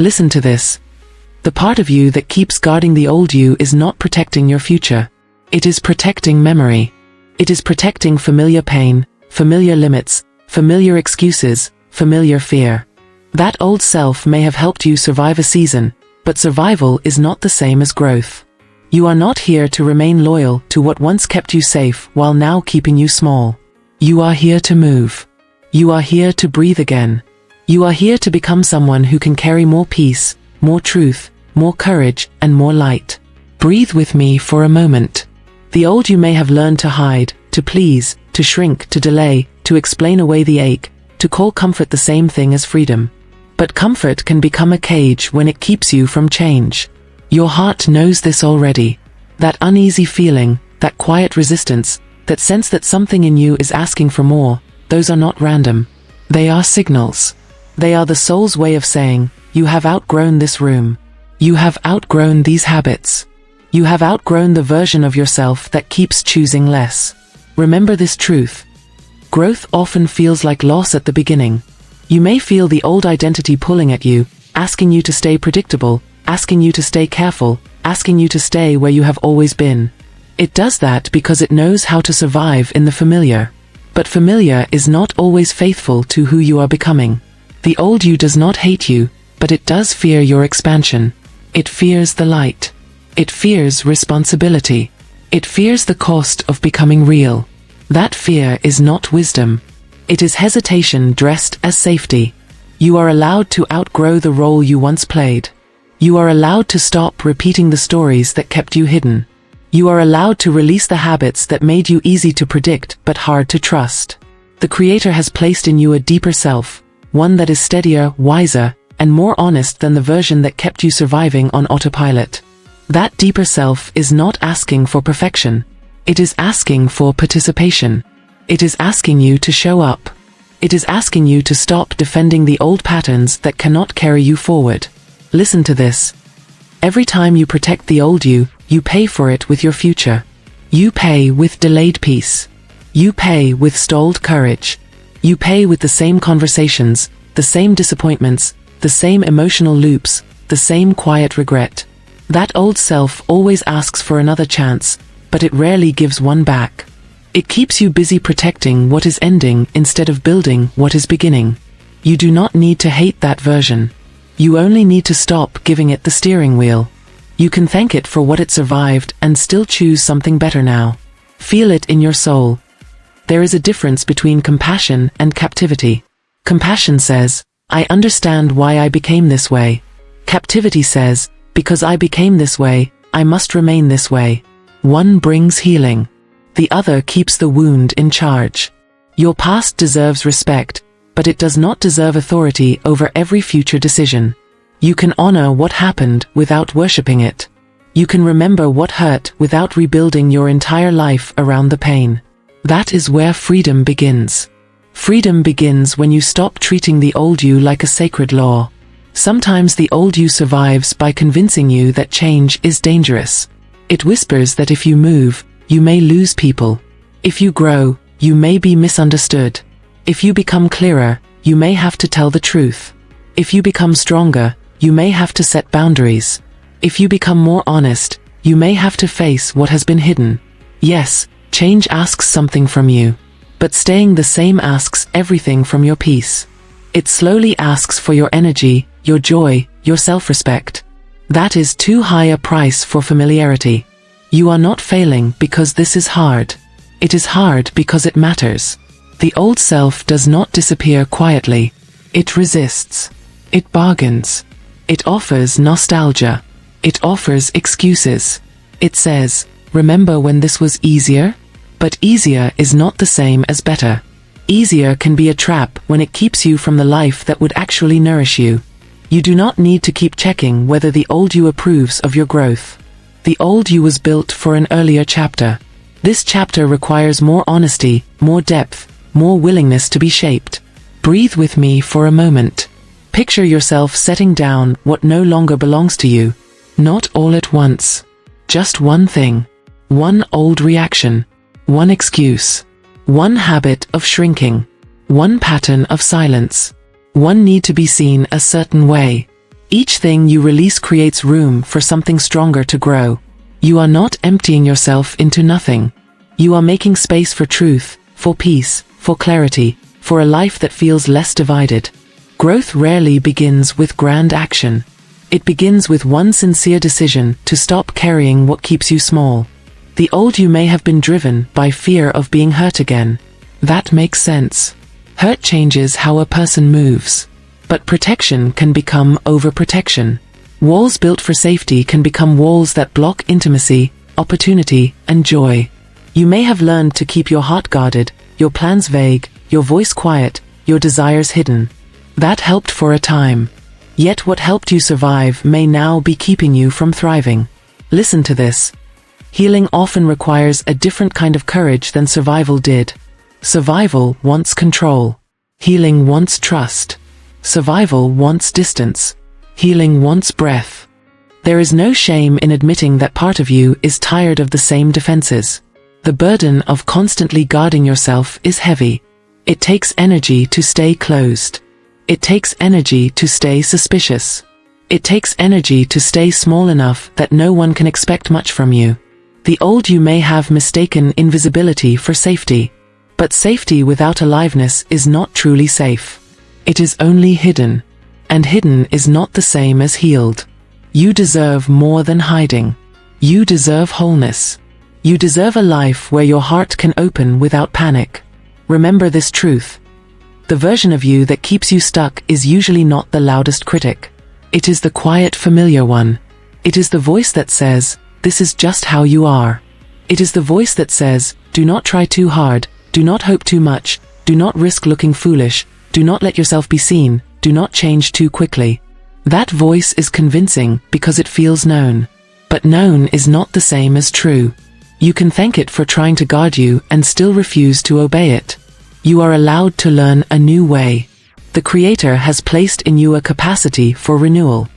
Listen to this. The part of you that keeps guarding the old you is not protecting your future. It is protecting memory. It is protecting familiar pain, familiar limits, familiar excuses, familiar fear. That old self may have helped you survive a season, but survival is not the same as growth. You are not here to remain loyal to what once kept you safe while now keeping you small. You are here to move. You are here to breathe again. You are here to become someone who can carry more peace, more truth, more courage, and more light. Breathe with me for a moment. The old you may have learned to hide, to please, to shrink, to delay, to explain away the ache, to call comfort the same thing as freedom. But comfort can become a cage when it keeps you from change. Your heart knows this already. That uneasy feeling, that quiet resistance, that sense that something in you is asking for more, those are not random. They are signals. They are the soul's way of saying, you have outgrown this room. You have outgrown these habits. You have outgrown the version of yourself that keeps choosing less. Remember this truth. Growth often feels like loss at the beginning. You may feel the old identity pulling at you, asking you to stay predictable, asking you to stay careful, asking you to stay where you have always been. It does that because it knows how to survive in the familiar. But familiar is not always faithful to who you are becoming. The old you does not hate you, but it does fear your expansion. It fears the light. It fears responsibility. It fears the cost of becoming real. That fear is not wisdom. It is hesitation dressed as safety. You are allowed to outgrow the role you once played. You are allowed to stop repeating the stories that kept you hidden. You are allowed to release the habits that made you easy to predict but hard to trust. The Creator has placed in you a deeper self, one that is steadier, wiser, and more honest than the version that kept you surviving on autopilot. That deeper self is not asking for perfection. It is asking for participation. It is asking you to show up. It is asking you to stop defending the old patterns that cannot carry you forward. Listen to this. Every time you protect the old you, you pay for it with your future. You pay with delayed peace. You pay with stalled courage. You pay with the same conversations, the same disappointments, the same emotional loops, the same quiet regret. That old self always asks for another chance, but it rarely gives one back. It keeps you busy protecting what is ending instead of building what is beginning. You do not need to hate that version. You only need to stop giving it the steering wheel. You can thank it for what it survived and still choose something better now. Feel it in your soul. There is a difference between compassion and captivity. Compassion says, I understand why I became this way. Captivity says, because I became this way, I must remain this way. One brings healing. The other keeps the wound in charge. Your past deserves respect, but it does not deserve authority over every future decision. You can honor what happened without worshipping it. You can remember what hurt without rebuilding your entire life around the pain. That is where freedom begins. Freedom begins when you stop treating the old you like a sacred law. Sometimes the old you survives by convincing you that change is dangerous. It whispers that if you move, you may lose people. If you grow, you may be misunderstood. If you become clearer, you may have to tell the truth. If you become stronger, you may have to set boundaries. If you become more honest, you may have to face what has been hidden. Yes, change asks something from you. But staying the same asks everything from your peace. It slowly asks for your energy, your joy, your self-respect. That is too high a price for familiarity. You are not failing because this is hard. It is hard because it matters. The old self does not disappear quietly. It resists. It bargains. It offers nostalgia. It offers excuses. It says, remember when this was easier? But easier is not the same as better. Easier can be a trap when it keeps you from the life that would actually nourish you. You do not need to keep checking whether the old you approves of your growth. The old you was built for an earlier chapter. This chapter requires more honesty, more depth, more willingness to be shaped. Breathe with me for a moment. Picture yourself setting down what no longer belongs to you. Not all at once. Just one thing. One old reaction. One excuse. One habit of shrinking. One pattern of silence. One need to be seen a certain way. Each thing you release creates room for something stronger to grow. You are not emptying yourself into nothing. You are making space for truth, for peace, for clarity, for a life that feels less divided. Growth rarely begins with grand action. It begins with one sincere decision to stop carrying what keeps you small. The old you may have been driven by fear of being hurt again. That makes sense. Hurt changes how a person moves. But protection can become overprotection. Walls built for safety can become walls that block intimacy, opportunity, and joy. You may have learned to keep your heart guarded, your plans vague, your voice quiet, your desires hidden. That helped for a time. Yet what helped you survive may now be keeping you from thriving. Listen to this. Healing often requires a different kind of courage than survival did. Survival wants control. Healing wants trust. Survival wants distance. Healing wants breath. There is no shame in admitting that part of you is tired of the same defenses. The burden of constantly guarding yourself is heavy. It takes energy to stay closed. It takes energy to stay suspicious. It takes energy to stay small enough that no one can expect much from you. The old you may have mistaken invisibility for safety. But safety without aliveness is not truly safe. It is only hidden. And hidden is not the same as healed. You deserve more than hiding. You deserve wholeness. You deserve a life where your heart can open without panic. Remember this truth. The version of you that keeps you stuck is usually not the loudest critic. It is the quiet, familiar one. It is the voice that says, "This is just how you are." It is the voice that says, "Do not try too hard, do not hope too much, do not risk looking foolish, do not let yourself be seen, do not change too quickly." That voice is convincing because it feels known. But known is not the same as true. You can thank it for trying to guard you and still refuse to obey it. You are allowed to learn a new way. The Creator has placed in you a capacity for renewal.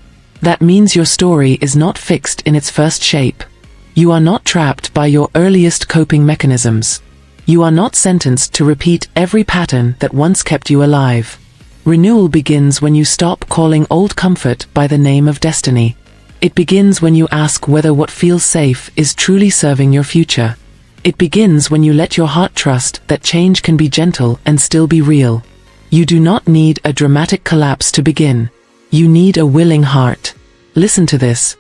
That means your story is not fixed in its first shape. You are not trapped by your earliest coping mechanisms. You are not sentenced to repeat every pattern that once kept you alive. Renewal begins when you stop calling old comfort by the name of destiny. It begins when you ask whether what feels safe is truly serving your future. It begins when you let your heart trust that change can be gentle and still be real. You do not need a dramatic collapse to begin. You need a willing heart. Listen to this.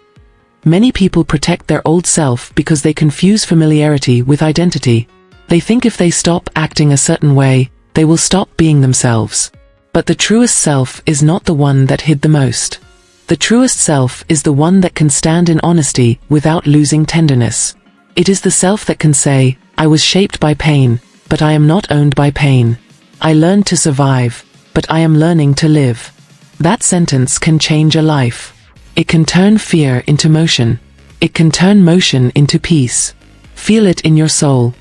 Many people protect their old self because they confuse familiarity with identity. They think if they stop acting a certain way, they will stop being themselves. But the truest self is not the one that hid the most. The truest self is the one that can stand in honesty without losing tenderness. It is the self that can say, "I was shaped by pain, but I am not owned by pain. I learned to survive, but I am learning to live." That sentence can change a life. It can turn fear into motion. It can turn motion into peace. Feel it in your soul.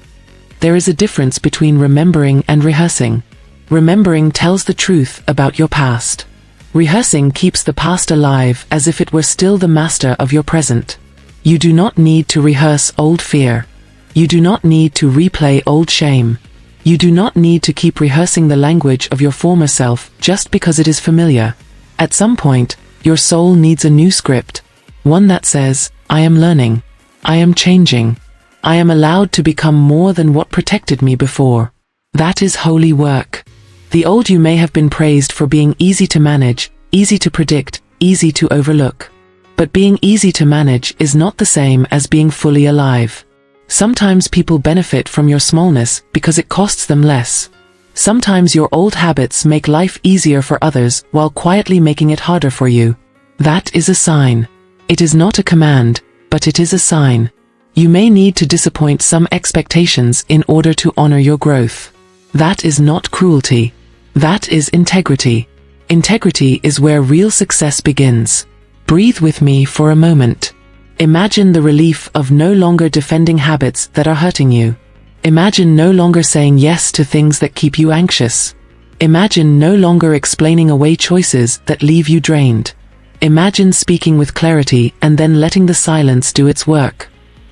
There is a difference between remembering and rehearsing. Remembering tells the truth about your past. Rehearsing keeps the past alive as if it were still the master of your present. You do not need to rehearse old fear. You do not need to replay old shame. You do not need to keep rehearsing the language of your former self just because it is familiar. At some point, your soul needs a new script. One that says, "I am learning. I am changing. I am allowed to become more than what protected me before." That is holy work. The old you may have been praised for being easy to manage, easy to predict, easy to overlook. But being easy to manage is not the same as being fully alive. Sometimes people benefit from your smallness because it costs them less. Sometimes your old habits make life easier for others while quietly making it harder for you. That is a sign. It is not a command, but it is a sign. You may need to disappoint some expectations in order to honor your growth. That is not cruelty. That is integrity. Integrity is where real success begins. Breathe with me for a moment. Imagine the relief of no longer defending habits that are hurting you. Imagine no longer saying yes to things that keep you anxious. Imagine no longer explaining away choices that leave you drained. Imagine speaking with clarity and then letting the silence do its work.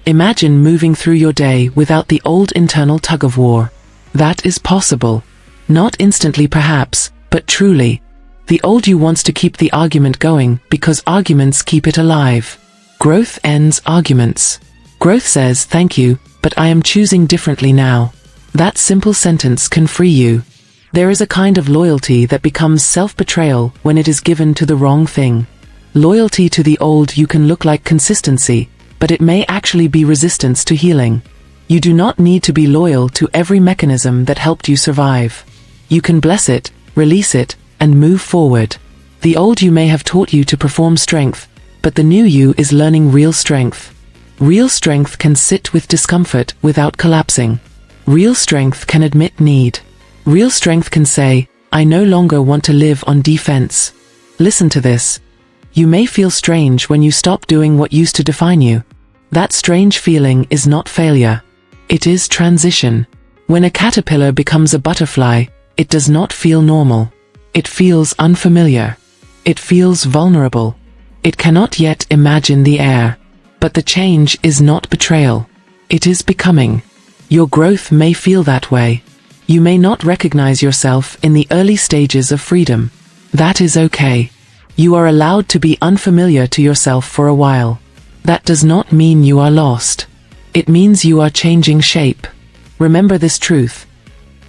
Imagine moving through your day without the old internal tug-of-war. That is possible. Not instantly perhaps, but truly. The old you wants to keep the argument going because arguments keep it alive. Growth ends arguments. Growth says, thank you, but I am choosing differently now. That simple sentence can free you. There is a kind of loyalty that becomes self-betrayal when it is given to the wrong thing. Loyalty to the old you can look like consistency, but it may actually be resistance to healing. You do not need to be loyal to every mechanism that helped you survive. You can bless it, release it, and move forward. The old you may have taught you to perform strength, but the new you is learning real strength. Real strength can sit with discomfort without collapsing. Real strength can admit need. Real strength can say, I no longer want to live on defense. Listen to this. You may feel strange when you stop doing what used to define you. That strange feeling is not failure. It is transition. When a caterpillar becomes a butterfly, it does not feel normal. It feels unfamiliar. It feels vulnerable. It cannot yet imagine the air. But the change is not betrayal. It is becoming. Your growth may feel that way. You may not recognize yourself in the early stages of freedom. That is okay. You are allowed to be unfamiliar to yourself for a while. That does not mean you are lost. It means you are changing shape. Remember this truth.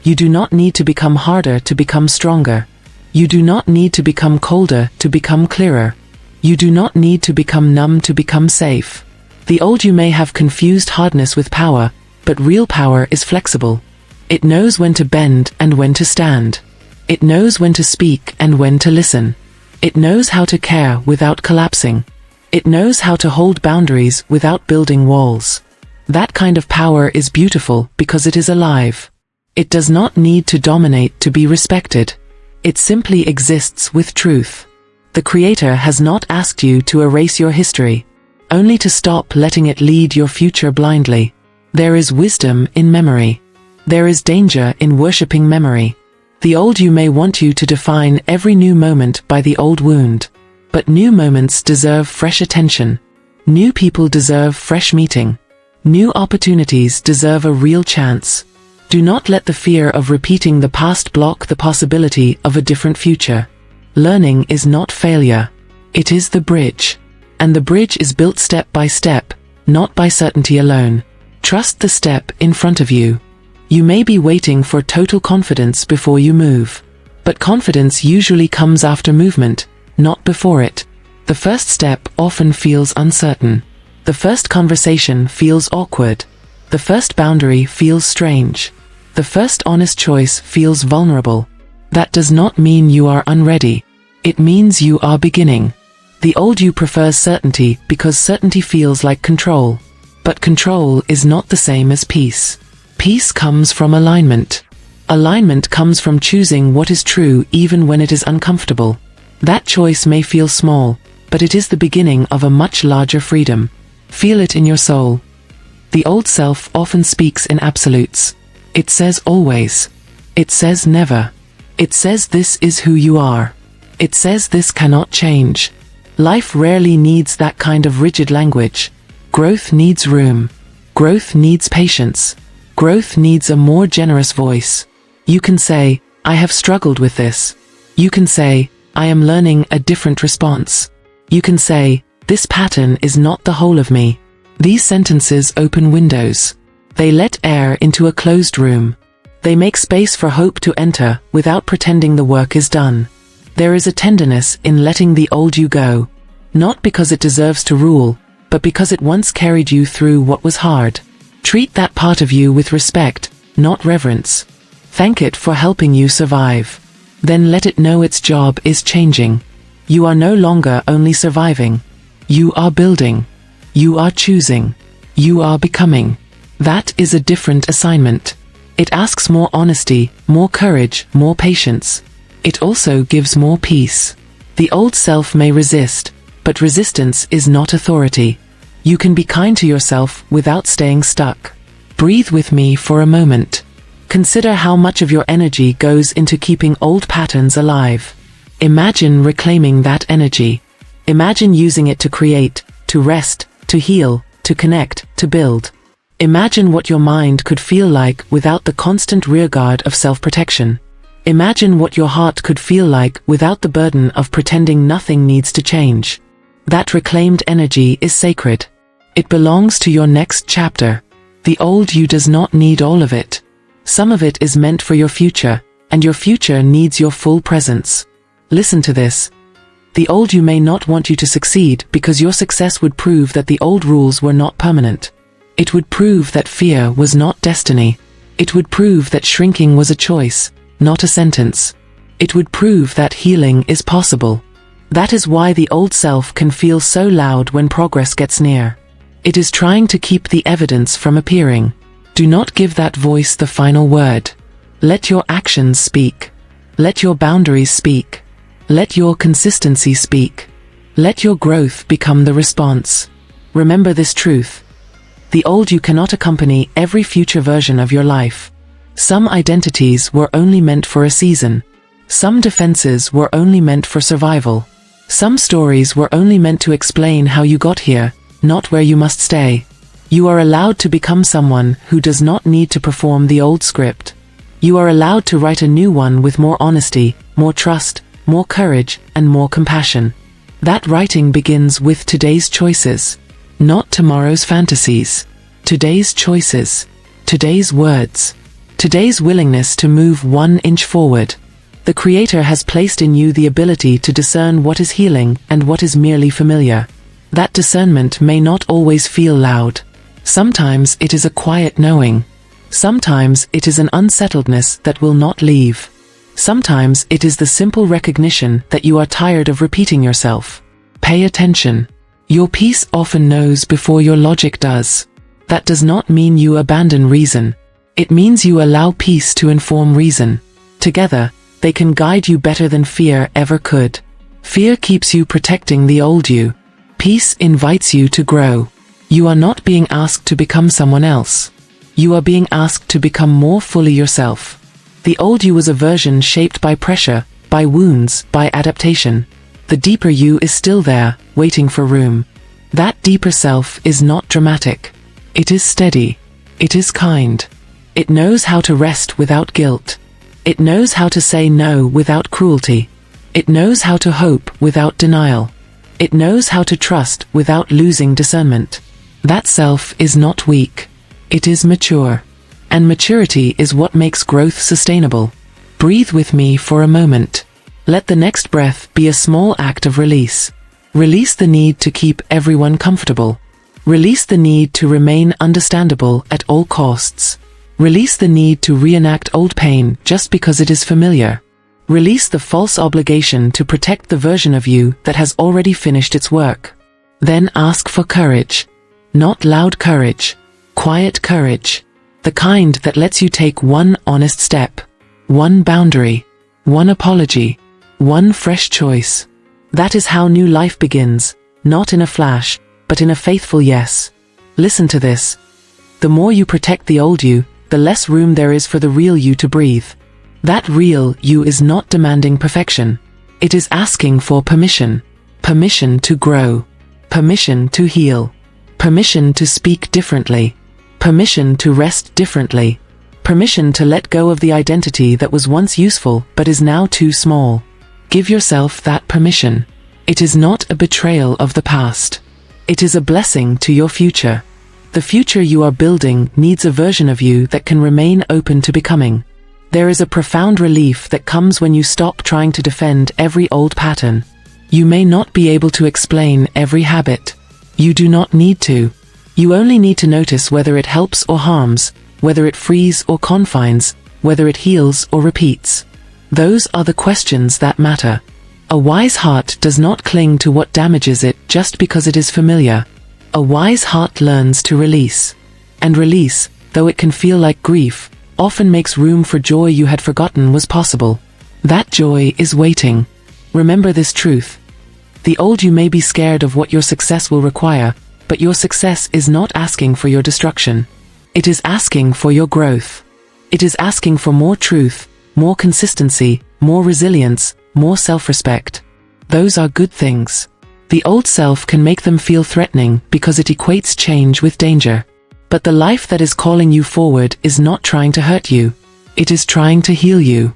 You do not need to become harder to become stronger. You do not need to become colder to become clearer. You do not need to become numb to become safe. The old you may have confused hardness with power, but real power is flexible. It knows when to bend and when to stand. It knows when to speak and when to listen. It knows how to care without collapsing. It knows how to hold boundaries without building walls. That kind of power is beautiful because it is alive. It does not need to dominate to be respected. It simply exists with truth. The Creator has not asked you to erase your history, only to stop letting it lead your future blindly. There is wisdom in memory. There is danger in worshipping memory. The old you may want you to define every new moment by the old wound. But new moments deserve fresh attention. New people deserve fresh meeting. New opportunities deserve a real chance. Do not let the fear of repeating the past block the possibility of a different future. Learning is not failure. It is the bridge. And the bridge is built step by step, not by certainty alone. Trust the step in front of you. You may be waiting for total confidence before you move. But confidence usually comes after movement, not before it. The first step often feels uncertain. The first conversation feels awkward. The first boundary feels strange. The first honest choice feels vulnerable. That does not mean you are unready. It means you are beginning. The old you prefers certainty because certainty feels like control. But control is not the same as peace. Peace comes from alignment. Alignment comes from choosing what is true even when it is uncomfortable. That choice may feel small, but it is the beginning of a much larger freedom. Feel it in your soul. The old self often speaks in absolutes. It says always. It says never. It says this is who you are. It says this cannot change. Life rarely needs that kind of rigid language. Growth needs room. Growth needs patience. Growth needs a more generous voice. You can say, I have struggled with this. You can say, I am learning a different response. You can say, this pattern is not the whole of me. These sentences open windows. They let air into a closed room. They make space for hope to enter without pretending the work is done. There is a tenderness in letting the old you go. Not because it deserves to rule, but because it once carried you through what was hard. Treat that part of you with respect, not reverence. Thank it for helping you survive. Then let it know its job is changing. You are no longer only surviving. You are building. You are choosing. You are becoming. That is a different assignment. It asks more honesty, more courage, more patience. It also gives more peace. The old self may resist, but resistance is not authority. You can be kind to yourself without staying stuck. Breathe with me for a moment. Consider how much of your energy goes into keeping old patterns alive. Imagine reclaiming that energy. Imagine using it to create, to rest, to heal, to connect, to build. Imagine what your mind could feel like without the constant rearguard of self-protection. Imagine what your heart could feel like without the burden of pretending nothing needs to change. That reclaimed energy is sacred. It belongs to your next chapter. The old you does not need all of it. Some of it is meant for your future, and your future needs your full presence. Listen to this. The old you may not want you to succeed because your success would prove that the old rules were not permanent. It would prove that fear was not destiny. It would prove that shrinking was a choice, not a sentence. It would prove that healing is possible. That is why the old self can feel so loud when progress gets near. It is trying to keep the evidence from appearing. Do not give that voice the final word. Let your actions speak. Let your boundaries speak. Let your consistency speak. Let your growth become the response. Remember this truth. The old you cannot accompany every future version of your life. Some identities were only meant for a season. Some defenses were only meant for survival. Some stories were only meant to explain how you got here, not where you must stay. You are allowed to become someone who does not need to perform the old script. You are allowed to write a new one with more honesty, more trust, more courage, and more compassion. That writing begins with today's choices, not tomorrow's fantasies. Today's choices, today's words, today's willingness to move 1 inch forward. The Creator has placed in you the ability to discern what is healing and what is merely familiar. That discernment may not always feel loud. Sometimes it is a quiet knowing. Sometimes it is an unsettledness that will not leave. Sometimes it is the simple recognition that you are tired of repeating yourself. Pay attention. Your peace often knows before your logic does. That does not mean you abandon reason. It means you allow peace to inform reason. Together, they can guide you better than fear ever could. Fear keeps you protecting the old you. Peace invites you to grow. You are not being asked to become someone else. You are being asked to become more fully yourself. The old you was a version shaped by pressure, by wounds, by adaptation. The deeper you is still there, waiting for room. That deeper self is not dramatic. It is steady. It is kind. It knows how to rest without guilt. It knows how to say no without cruelty. It knows how to hope without denial. It knows how to trust without losing discernment. That self is not weak. It is mature. And maturity is what makes growth sustainable. Breathe with me for a moment. Let the next breath be a small act of release. Release the need to keep everyone comfortable. Release the need to remain understandable at all costs. Release the need to reenact old pain just because it is familiar. Release the false obligation to protect the version of you that has already finished its work. Then ask for courage. Not loud courage. Quiet courage. The kind that lets you take one honest step. One boundary. One apology. One fresh choice. That is how new life begins, not in a flash, but in a faithful yes. Listen to this. The more you protect the old you, the less room there is for the real you to breathe. That real you is not demanding perfection. It is asking for permission. Permission to grow. Permission to heal. Permission to speak differently. Permission to rest differently. Permission to let go of the identity that was once useful but is now too small. Give yourself that permission. It is not a betrayal of the past. It is a blessing to your future. The future you are building needs a version of you that can remain open to becoming. There is a profound relief that comes when you stop trying to defend every old pattern. You may not be able to explain every habit. You do not need to. You only need to notice whether it helps or harms, whether it frees or confines, whether it heals or repeats. Those are the questions that matter. A wise heart does not cling to what damages it just because it is familiar. A wise heart learns to release. And release, though it can feel like grief, often makes room for joy you had forgotten was possible. That joy is waiting. Remember this truth. The old you may be scared of what your success will require, but your success is not asking for your destruction. It is asking for your growth. It is asking for more truth, more consistency, more resilience, more self-respect. Those are good things. The old self can make them feel threatening because it equates change with danger. But the life that is calling you forward is not trying to hurt you. It is trying to heal you.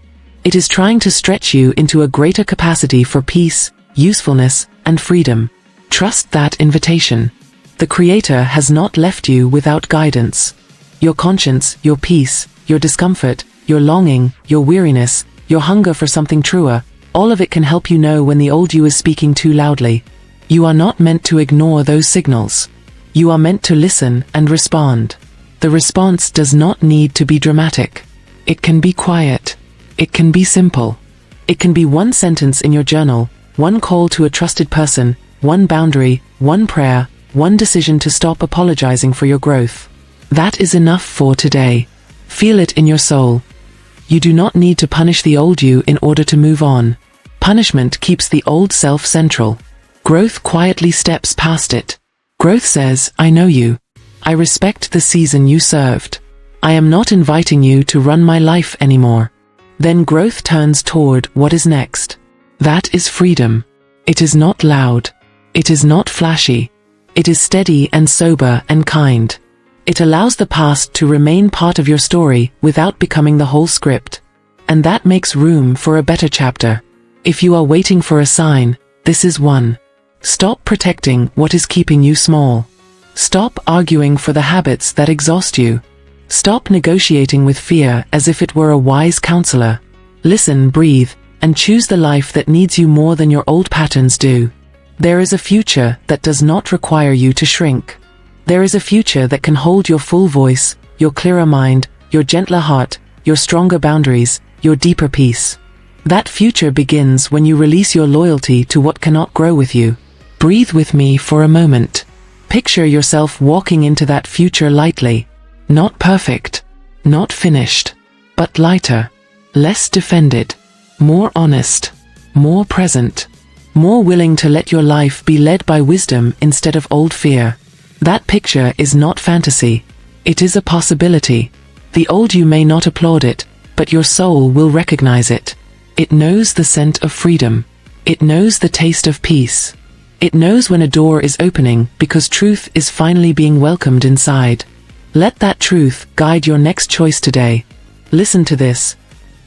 It is trying to stretch you into a greater capacity for peace, usefulness, and freedom. Trust that invitation. The Creator has not left you without guidance. Your conscience, your peace, your discomfort, your longing, your weariness, your hunger for something truer, all of it can help you know when the old you is speaking too loudly. You are not meant to ignore those signals. You are meant to listen and respond. The response does not need to be dramatic. It can be quiet. It can be simple. It can be one sentence in your journal, one call to a trusted person, one boundary, one prayer, one decision to stop apologizing for your growth. That is enough for today. Feel it in your soul. You do not need to punish the old you in order to move on. Punishment keeps the old self central. Growth quietly steps past it. Growth says, I know you. I respect the season you served. I am not inviting you to run my life anymore. Then growth turns toward what is next. That is freedom. It is not loud. It is not flashy. It is steady and sober and kind. It allows the past to remain part of your story without becoming the whole script. And that makes room for a better chapter. If you are waiting for a sign, this is one. Stop protecting what is keeping you small. Stop arguing for the habits that exhaust you. Stop negotiating with fear as if it were a wise counselor. Listen, breathe, and choose the life that needs you more than your old patterns do. There is a future that does not require you to shrink. There is a future that can hold your full voice, your clearer mind, your gentler heart, your stronger boundaries, your deeper peace. That future begins when you release your loyalty to what cannot grow with you. Breathe with me for a moment. Picture yourself walking into that future lightly. Not perfect, not finished, but lighter, less defended, more honest, more present, more willing to let your life be led by wisdom instead of old fear. That picture is not fantasy. It is a possibility. The old you may not applaud it, but your soul will recognize it. It knows the scent of freedom. It knows the taste of peace. It knows when a door is opening because truth is finally being welcomed inside. Let that truth guide your next choice today. Listen to this.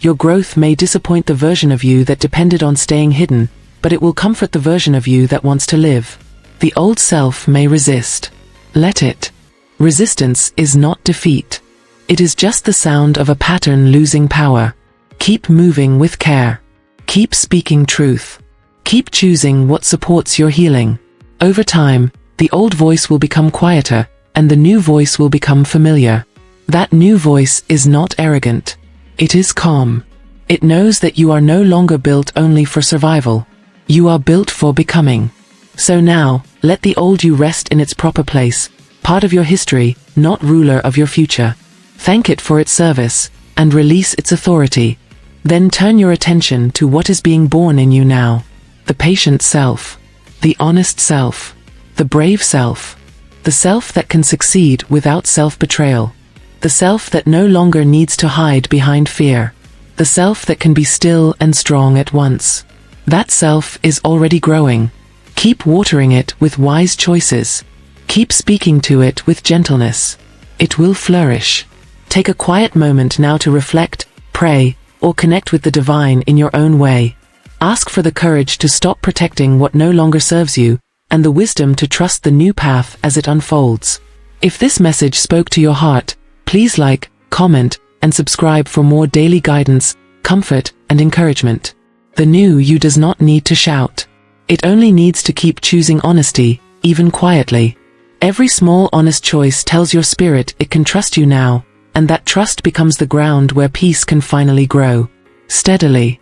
Your growth may disappoint the version of you that depended on staying hidden, but it will comfort the version of you that wants to live. The old self may resist. Let it. Resistance is not defeat. It is just the sound of a pattern losing power. Keep moving with care. Keep speaking truth. Keep choosing what supports your healing. Over time, the old voice will become quieter, and the new voice will become familiar. That new voice is not arrogant. It is calm. It knows that you are no longer built only for survival. You are built for becoming. So now, let the old you rest in its proper place, part of your history, not ruler of your future. Thank it for its service, and release its authority. Then turn your attention to what is being born in you now. The patient self. The honest self. The brave self. The self that can succeed without self-betrayal. The self that no longer needs to hide behind fear. The self that can be still and strong at once. That self is already growing. Keep watering it with wise choices. Keep speaking to it with gentleness. It will flourish. Take a quiet moment now to reflect, pray, or connect with the divine in your own way. Ask for the courage to stop protecting what no longer serves you, and the wisdom to trust the new path as it unfolds. If this message spoke to your heart, please like, comment, and subscribe for more daily guidance, comfort, and encouragement. The new you does not need to shout. It only needs to keep choosing honesty, even quietly. Every small honest choice tells your spirit it can trust you now, and that trust becomes the ground where peace can finally grow. Steadily.